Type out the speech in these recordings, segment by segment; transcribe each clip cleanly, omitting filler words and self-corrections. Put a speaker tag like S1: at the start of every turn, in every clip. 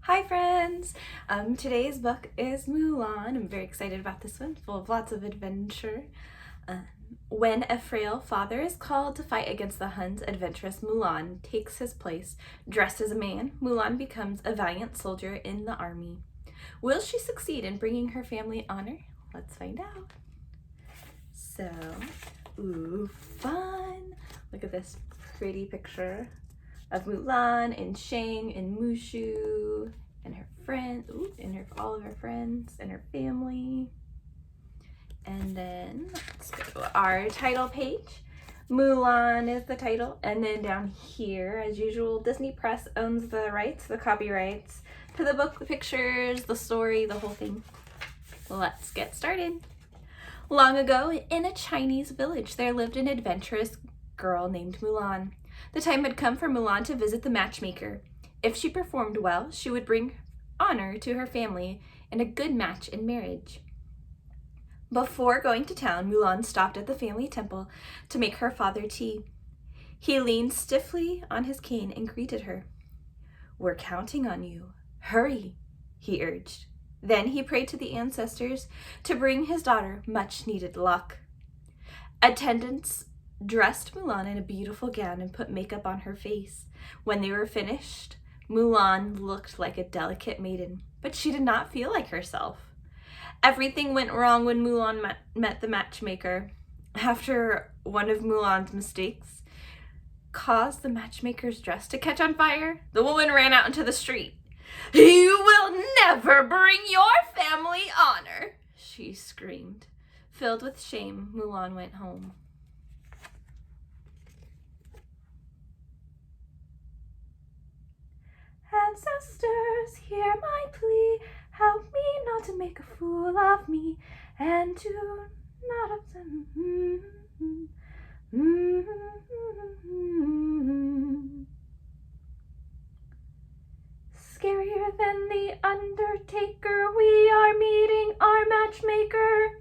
S1: Hi friends! Today's book is Mulan. I'm very excited about this one, full of lots of adventure. When a frail father is called to fight against the Huns, adventurous Mulan takes his place. Dressed as a man, Mulan becomes a valiant soldier in the army. Will she succeed in bringing her family honor? Let's find out. So, fun! Look at this pretty picture of Mulan and Shang and Mushu and her friends, all of her friends and her family. And then let's go to our title page. Mulan is the title, and then down here, as usual, Disney Press owns the rights, the copyrights to the book, the pictures, the story, the whole thing. Let's get started. Long ago, in a Chinese village, there lived an adventurous girl named Mulan. The time had come for Mulan to visit the matchmaker. If she performed well, she would bring honor to her family and a good match in marriage. Before going to town, Mulan stopped at the family temple to make her father tea. He leaned stiffly on his cane and greeted her. "We're counting on you. Hurry," he urged. Then he prayed to the ancestors to bring his daughter much-needed luck. Attendants dressed Mulan in a beautiful gown and put makeup on her face. When they were finished, Mulan looked like a delicate maiden, but she did not feel like herself. Everything went wrong when Mulan met the matchmaker. After one of Mulan's mistakes caused the matchmaker's dress to catch on fire, the woman ran out into the street. "You will never bring your family honor," she screamed. Filled with shame, Mulan went home. "Ancestors, hear my plea. Help me not to make a fool of me, and to not upset Scarier than the Undertaker, we are meeting our matchmaker."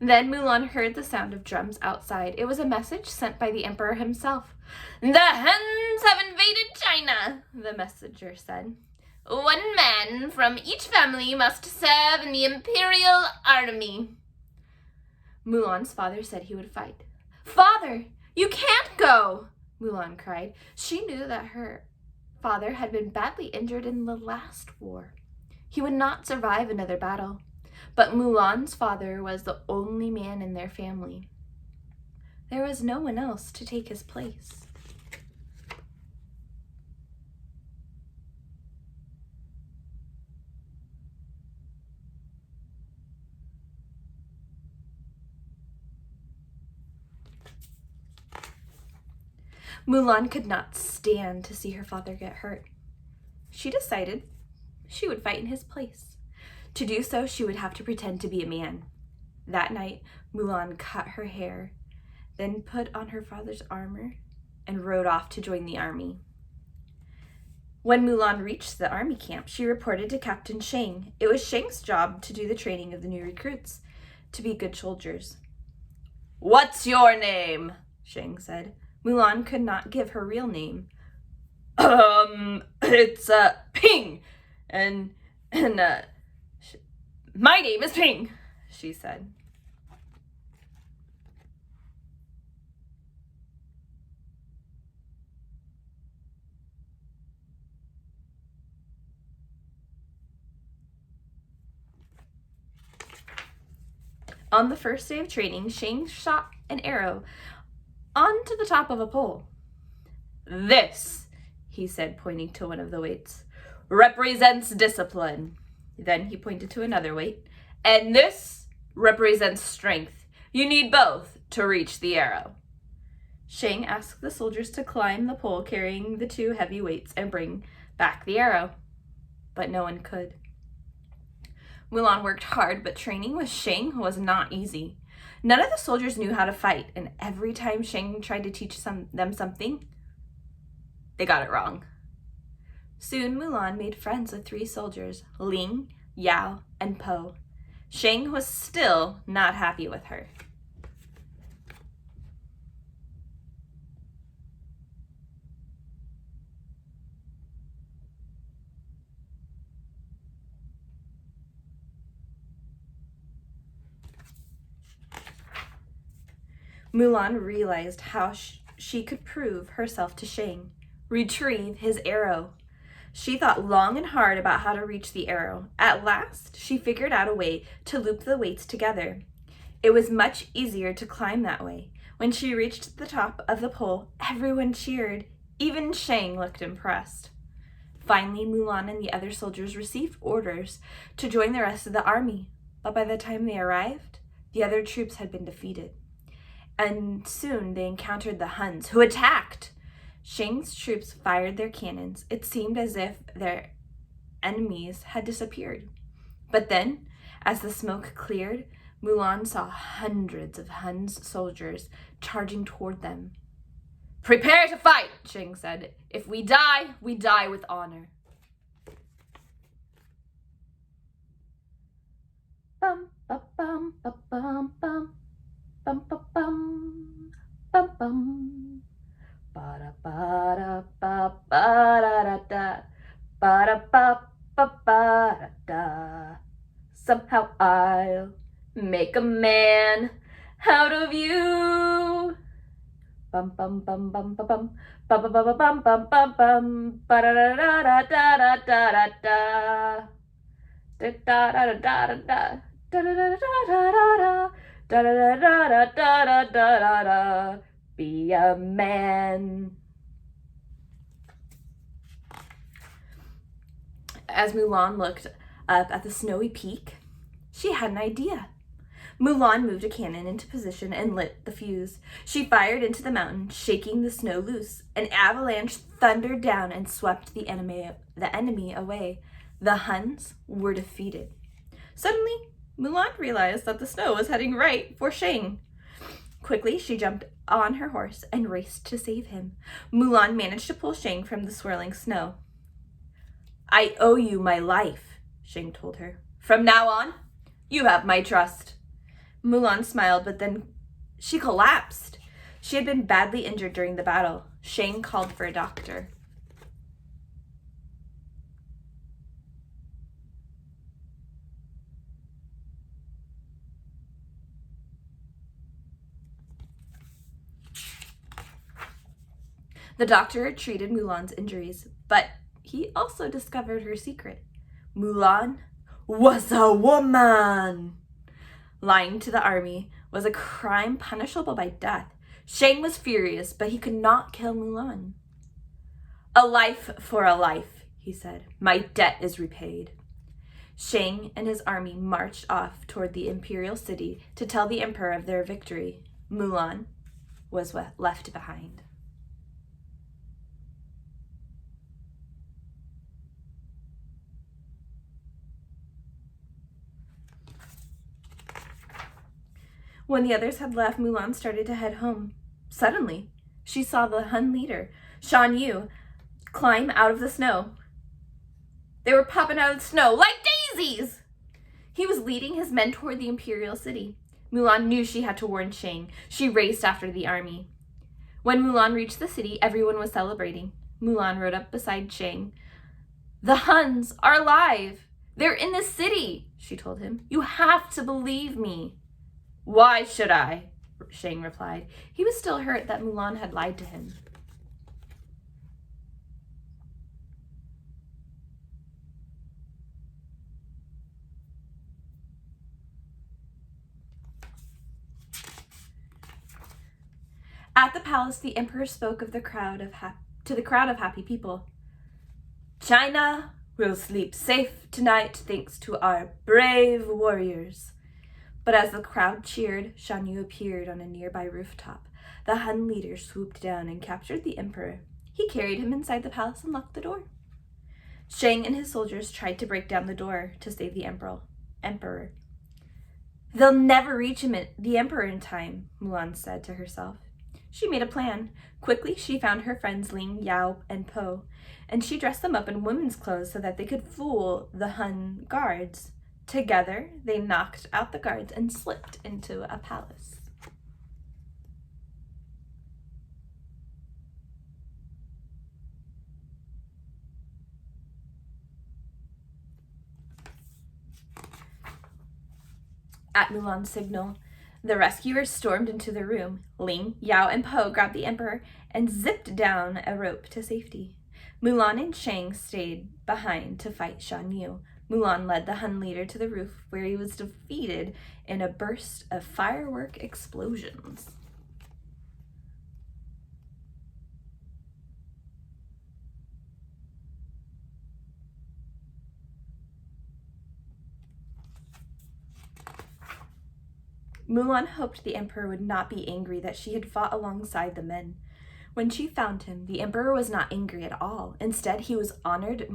S1: Then Mulan heard the sound of drums outside. It was a message sent by the emperor himself. "The Huns have invaded China," the messenger said. "One man from each family must serve in the imperial army." Mulan's father said he would fight. "Father, you can't go!" Mulan cried. She knew that her father had been badly injured in the last war. He would not survive another battle. But Mulan's father was the only man in their family. There was no one else to take his place. Mulan could not stand to see her father get hurt. She decided she would fight in his place. To do so, she would have to pretend to be a man. That night, Mulan cut her hair, then put on her father's armor and rode off to join the army. When Mulan reached the army camp, she reported to Captain Shang. It was Shang's job to do the training of the new recruits to be good soldiers. "What's your name?" Shang said. Mulan could not give her real name. It's Ping, and my name is Ping," she said. On the first day of training, Shang shot an arrow onto the top of a pole. "This," he said, pointing to one of the weights, "represents discipline." Then he pointed to another weight. "And this represents strength. You need both to reach the arrow." Shang asked the soldiers to climb the pole carrying the two heavy weights and bring back the arrow, but no one could. Mulan worked hard, but training with Shang was not easy. None of the soldiers knew how to fight, and every time Shang tried to teach them something, they got it wrong. Soon Mulan made friends with 3 soldiers, Ling, Yao, and Po. Shang was still not happy with her. Mulan realized how she could prove herself to Shang, retrieve his arrow. She thought long and hard about how to reach the arrow. At last, she figured out a way to loop the weights together. It was much easier to climb that way. When she reached the top of the pole, everyone cheered. Even Shang looked impressed. Finally, Mulan and the other soldiers received orders to join the rest of the army. But by the time they arrived, the other troops had been defeated. And soon they encountered the Huns, who attacked. Shang's troops fired their cannons. It seemed as if their enemies had disappeared. But then, as the smoke cleared, Mulan saw hundreds of Huns soldiers charging toward them. "Prepare to fight," Shang said. "If we die with honor." Bum, ba, bum, ba, bum, bum. Bum, ba, bum, bum, bum. Ba, da, ba, da, da. Ba, da, ba, da. Somehow I'll make a man out of you. Bum, bum, bum, bum, ba, bum. Ba, ba, ba, ba, bum, bum, bum, bum. Ba, da, da, da, da, da, da, da, da. Da, da, da, da, da, da. Da, da, da, da, da, da, da. Da, da, da, da, da, da, da, da, da. Be a man. As Mulan looked up at the snowy peak, she had an idea. Mulan moved a cannon into position and lit the fuse. She fired into the mountain, shaking the snow loose. An avalanche thundered down and swept the enemy away. The Huns were defeated. Suddenly, Mulan realized that the snow was heading right for Shang. Quickly, she jumped on her horse and raced to save him. Mulan managed to pull Shang from the swirling snow. "I owe you my life," Shang told her. "From now on, you have my trust." Mulan smiled, but then she collapsed. She had been badly injured during the battle. Shang called for a doctor. The doctor treated Mulan's injuries, but he also discovered her secret. Mulan was a woman. Lying to the army was a crime punishable by death. Shang was furious, but he could not kill Mulan. "A life for a life," he said. "My debt is repaid." Shang and his army marched off toward the imperial city to tell the emperor of their victory. Mulan was left behind. When the others had left, Mulan started to head home. Suddenly, she saw the Hun leader, Shan Yu, climb out of the snow. They were popping out of the snow like daisies! He was leading his men toward the imperial city. Mulan knew she had to warn Shang. She raced after the army. When Mulan reached the city, everyone was celebrating. Mulan rode up beside Shang. "The Huns are alive! They're in the city," she told him. "You have to believe me." "Why should I?" Shang replied. He was still hurt that Mulan had lied to him. At the palace, the emperor spoke to the crowd of happy people. "China will sleep safe tonight thanks to our brave warriors." But as the crowd cheered, Shan Yu appeared on a nearby rooftop. The Hun leader swooped down and captured the emperor. He carried him inside the palace and locked the door. Shang and his soldiers tried to break down the door to save the emperor. "They'll never reach the emperor in time," Mulan said to herself. She made a plan. Quickly, she found her friends Ling, Yao, and Po, and she dressed them up in women's clothes so that they could fool the Hun guards. Together, they knocked out the guards and slipped into a palace. At Mulan's signal, The rescuers stormed into the room. Ling, Yao, and Po grabbed the emperor and zipped down a rope to safety. Mulan and Shang stayed behind to fight Shan Yu. Mulan led the Hun leader to the roof, where he was defeated in a burst of firework explosions. Mulan hoped the emperor would not be angry that she had fought alongside the men. When she found him, the emperor was not angry at all. Instead, he honored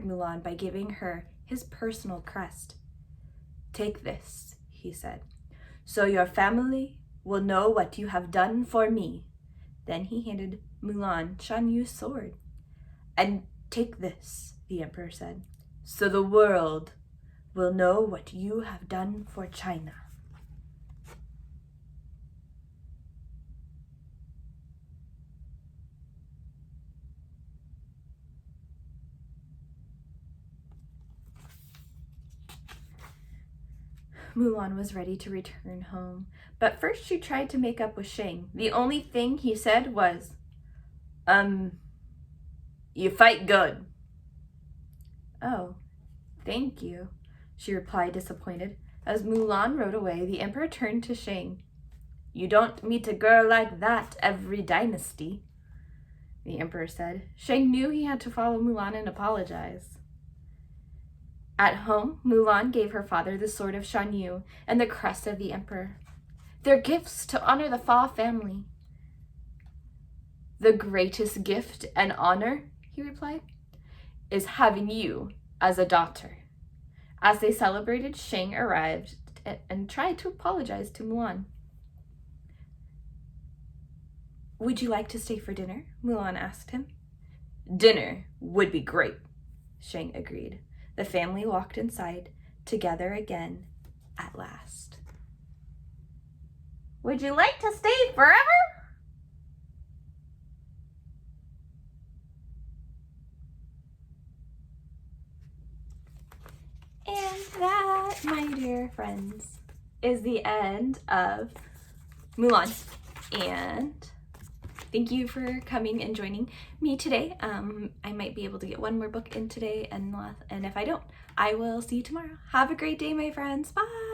S1: Mulan by giving her his personal crest. "Take this," he said, "so your family will know what you have done for me." Then he handed Mulan Shan Yu's sword. "And take this," the emperor said, "so the world will know what you have done for China." Mulan was ready to return home, but first she tried to make up with Shang. The only thing he said was, "You fight good." "Oh, thank you," she replied, disappointed. As Mulan rode away, the emperor turned to Shang. "You don't meet a girl like that every dynasty," the emperor said. Shang knew he had to follow Mulan and apologize. At home, Mulan gave her father the sword of Shan Yu and the crest of the emperor. "They're gifts to honor the Fa family." "The greatest gift and honor," he replied, "is having you as a daughter." As they celebrated, Shang arrived and tried to apologize to Mulan. "Would you like to stay for dinner?" Mulan asked him. "Dinner would be great," Shang agreed. The family walked inside, together again, at last. "Would you like to stay forever?" And that, my dear friends, is the end of Mulan. And thank you for coming and joining me today. I might be able to get one more book in today, and if I don't, I will see you tomorrow. Have a great day, my friends. Bye!